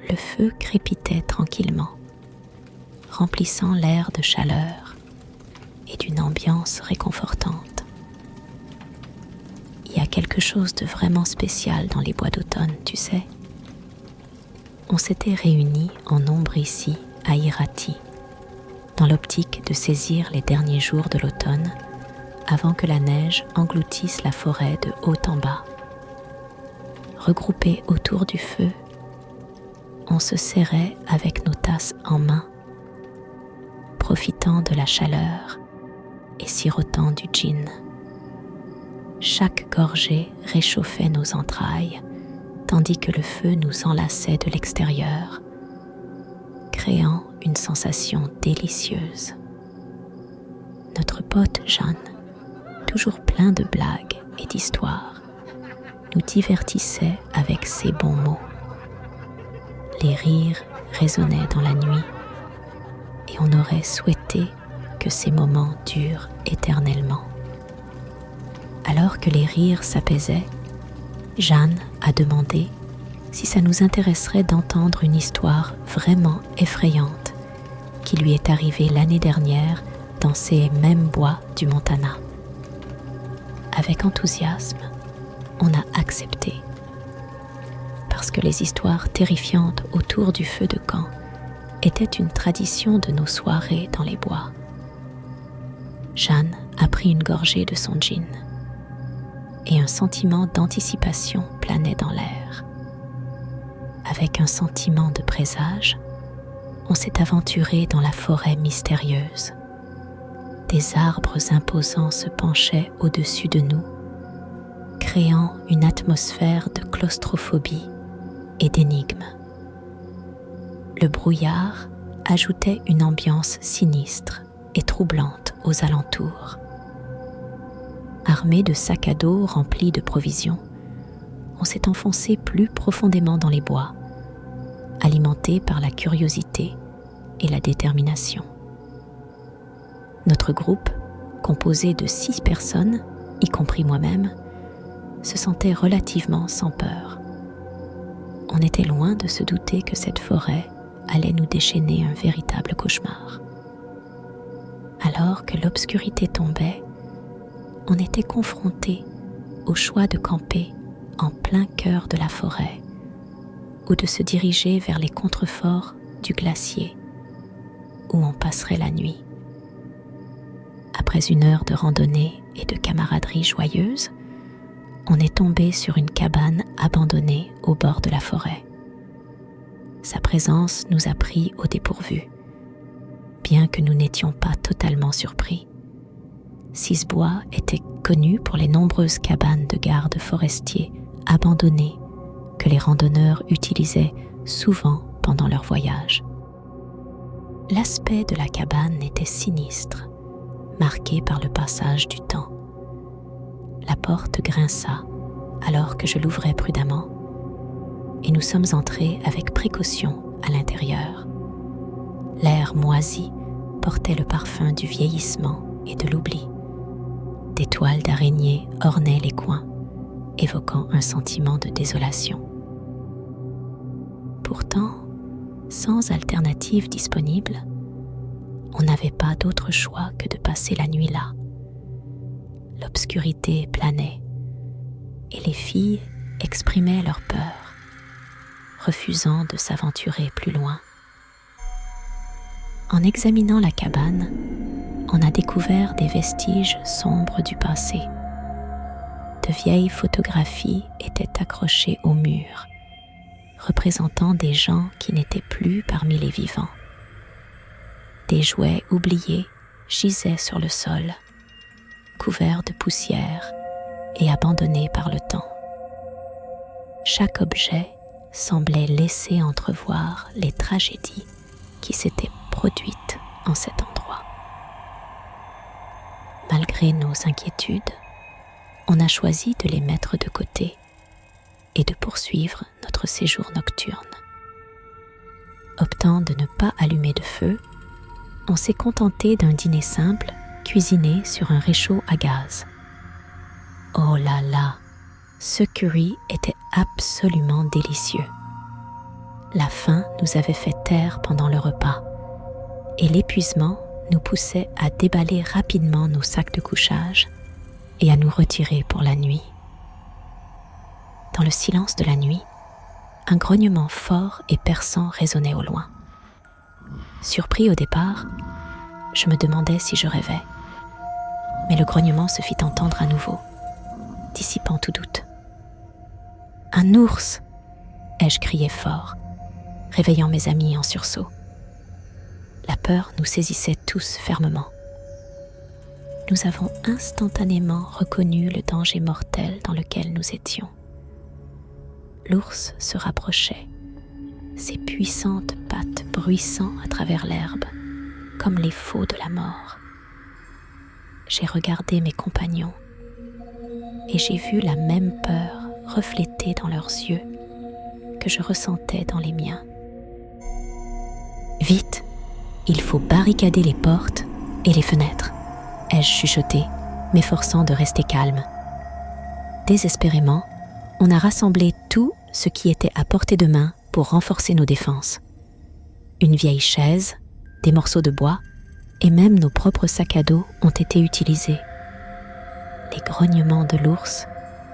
le feu crépitait tranquillement, remplissant l'air de chaleur et d'une ambiance réconfortante. Il y a quelque chose de vraiment spécial dans les bois d'automne, tu sais. On s'était réunis en nombre ici, à Irati, dans l'optique de saisir les derniers jours de l'automne avant que la neige engloutisse la forêt de haut en bas. Regroupés autour du feu, on se serrait avec nos tasses en main, profitant de la chaleur et sirotant du gin. Chaque gorgée réchauffait nos entrailles, tandis que le feu nous enlaçait de l'extérieur, créant une sensation délicieuse. Notre pote Jeanne, toujours plein de blagues et d'histoires, nous divertissait avec ses bons mots. Les rires résonnaient dans la nuit et on aurait souhaité que ces moments durent éternellement. Alors que les rires s'apaisaient, Jeanne a demandé si ça nous intéresserait d'entendre une histoire vraiment effrayante qui lui est arrivée l'année dernière dans ces mêmes bois du Montana. Avec enthousiasme, on a accepté. Parce que les histoires terrifiantes autour du feu de camp étaient une tradition de nos soirées dans les bois. Jeanne a pris une gorgée de son gin et un sentiment d'anticipation planait dans l'air. Avec un sentiment de présage, on s'est aventuré dans la forêt mystérieuse. Des arbres imposants se penchaient au-dessus de nous, créant une atmosphère de claustrophobie et d'énigme. Le brouillard ajoutait une ambiance sinistre et troublante aux alentours. Armés de sacs à dos remplis de provisions, on s'est enfoncé plus profondément dans les bois, alimenté par la curiosité et la détermination. Notre groupe, composé de 6 personnes, y compris moi-même, se sentait relativement sans peur. On était loin de se douter que cette forêt allait nous déchaîner un véritable cauchemar. Alors que l'obscurité tombait, on était confrontés au choix de camper en plein cœur de la forêt ou de se diriger vers les contreforts du glacier où on passerait la nuit. Après une heure de randonnée et de camaraderie joyeuse, on est tombé sur une cabane abandonnée au bord de la forêt. Sa présence nous a pris au dépourvu, bien que nous n'étions pas totalement surpris. Cisbois était connu pour les nombreuses cabanes de gardes forestiers abandonnées que les randonneurs utilisaient souvent pendant leur voyage. L'aspect de la cabane était sinistre, marqué par le passage du temps. La porte grinça alors que je l'ouvrais prudemment et nous sommes entrés avec précaution à l'intérieur. L'air moisi portait le parfum du vieillissement et de l'oubli. Des toiles d'araignées ornaient les coins, évoquant un sentiment de désolation. Pourtant, sans alternative disponible, on n'avait pas d'autre choix que de passer la nuit là. L'obscurité planait et les filles exprimaient leur peur, refusant de s'aventurer plus loin. En examinant la cabane, on a découvert des vestiges sombres du passé. De vieilles photographies étaient accrochées au mur, représentant des gens qui n'étaient plus parmi les vivants. Des jouets oubliés gisaient sur le sol, couverts de poussière et abandonnés par le temps. Chaque objet semblait laisser entrevoir les tragédies qui s'étaient produites en cet endroit. Malgré nos inquiétudes, on a choisi de les mettre de côté et de poursuivre notre séjour nocturne. Optant de ne pas allumer de feu, on s'est contenté d'un dîner simple cuisiné sur un réchaud à gaz. Oh là là, ce curry était absolument délicieux. La faim nous avait fait taire pendant le repas et l'épuisement nous poussait à déballer rapidement nos sacs de couchage et à nous retirer pour la nuit. Dans le silence de la nuit, un grognement fort et perçant résonnait au loin. Surpris au départ, je me demandais si je rêvais. Mais le grognement se fit entendre à nouveau, dissipant tout doute. « Un ours !» ai-je crié fort, réveillant mes amis en sursaut. La peur nous saisissait tous fermement. Nous avons instantanément reconnu le danger mortel dans lequel nous étions. L'ours se rapprochait, ses puissantes pattes bruissant à travers l'herbe, comme les faux de la mort. J'ai regardé mes compagnons et j'ai vu la même peur reflétée dans leurs yeux que je ressentais dans les miens. « Vite, il faut barricader les portes et les fenêtres », ai-je chuchoté, m'efforçant de rester calme. Désespérément, on a rassemblé tout ce qui était à portée de main pour renforcer nos défenses. Une vieille chaise, des morceaux de bois et même nos propres sacs à dos ont été utilisés. Les grognements de l'ours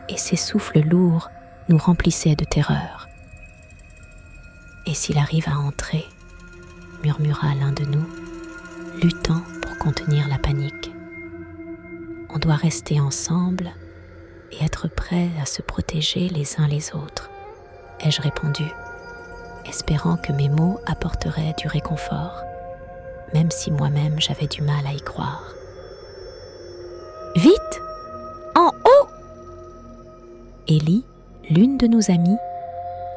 et ses souffles lourds nous remplissaient de terreur. « Et s'il arrive à entrer ?» murmura l'un de nous, luttant pour contenir la panique. « On doit rester ensemble et être prêts à se protéger les uns les autres », ai-je répondu, espérant que mes mots apporteraient du réconfort, même si moi-même j'avais du mal à y croire. « Vite! En haut !» Ellie, l'une de nos amies,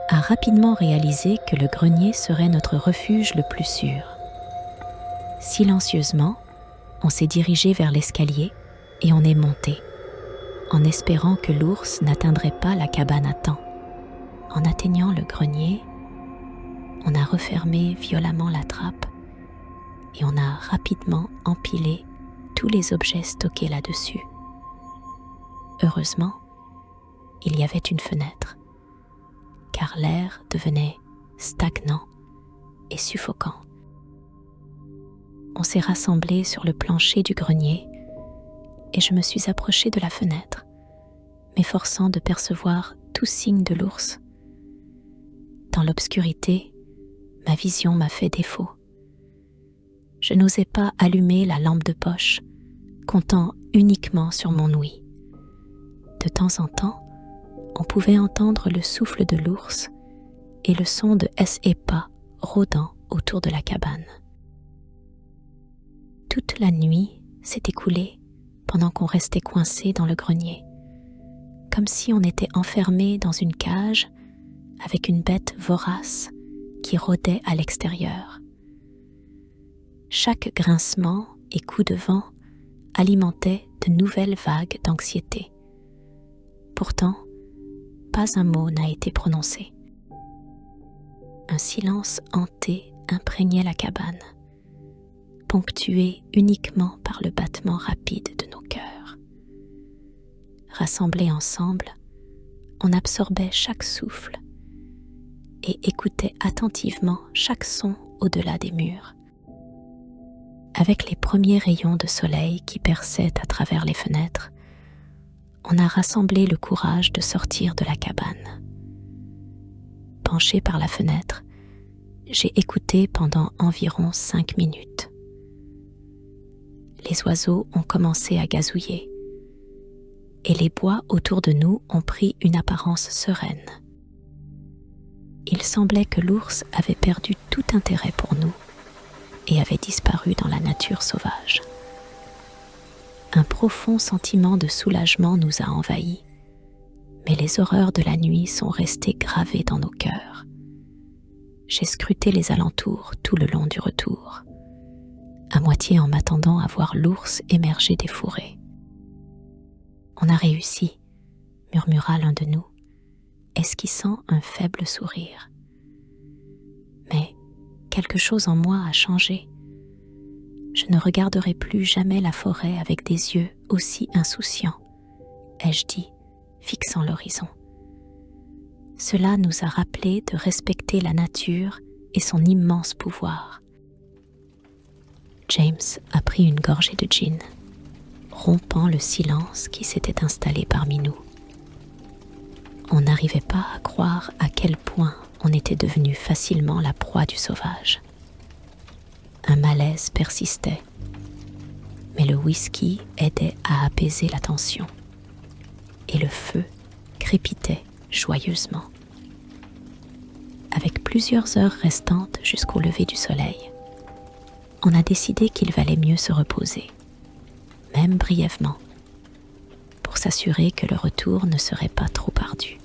a rapidement réalisé que le grenier serait notre refuge le plus sûr. Silencieusement, on s'est dirigé vers l'escalier et on est monté, en espérant que l'ours n'atteindrait pas la cabane à temps. En atteignant le grenier, on a refermé violemment la trappe et on a rapidement empilé tous les objets stockés là-dessus. Heureusement, il y avait une fenêtre, car l'air devenait stagnant et suffocant. On s'est rassemblés sur le plancher du grenier et je me suis approchée de la fenêtre, m'efforçant de percevoir tout signe de l'ours. Dans l'obscurité, ma vision m'a fait défaut. Je n'osais pas allumer la lampe de poche, comptant uniquement sur mon ouïe. De temps en temps, on pouvait entendre le souffle de l'ours et le son de ses pas rôdant autour de la cabane. Toute la nuit s'est écoulée pendant qu'on restait coincé dans le grenier, comme si on était enfermé dans une cage avec une bête vorace qui rôdait à l'extérieur. Chaque grincement et coup de vent alimentait de nouvelles vagues d'anxiété. Pourtant, pas un mot n'a été prononcé. Un silence hanté imprégnait la cabane, ponctué uniquement par le battement rapide de nos cœurs. Rassemblés ensemble, on absorbait chaque souffle et écoutait attentivement chaque son au-delà des murs. Avec les premiers rayons de soleil qui perçaient à travers les fenêtres, on a rassemblé le courage de sortir de la cabane. Penché par la fenêtre, j'ai écouté pendant environ 5 minutes. Les oiseaux ont commencé à gazouiller et les bois autour de nous ont pris une apparence sereine. Il semblait que l'ours avait perdu tout intérêt pour nous et avait disparu dans la nature sauvage. Un profond sentiment de soulagement nous a envahis, mais les horreurs de la nuit sont restées gravées dans nos cœurs. J'ai scruté les alentours tout le long du retour, à moitié en m'attendant à voir l'ours émerger des fourrés. « On a réussi », murmura l'un de nous, esquissant un faible sourire. Mais quelque chose en moi a changé. Je ne regarderai plus jamais la forêt avec des yeux aussi insouciants, ai-je dit, fixant l'horizon. Cela nous a rappelé de respecter respecter la nature et son immense pouvoir. James a pris une gorgée de gin, rompant le silence qui s'était installé parmi nous. On n'arrivait pas à croire à quel point on était devenu facilement la proie du sauvage. Un malaise persistait, mais le whisky aidait à apaiser la tension, et le feu crépitait joyeusement. Avec plusieurs heures restantes jusqu'au lever du soleil, on a décidé qu'il valait mieux se reposer, même brièvement, pour s'assurer que le retour ne serait pas trop ardu.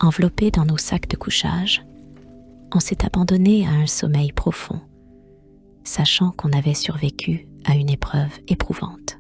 Enveloppés dans nos sacs de couchage, on s'est abandonné à un sommeil profond, sachant qu'on avait survécu à une épreuve éprouvante.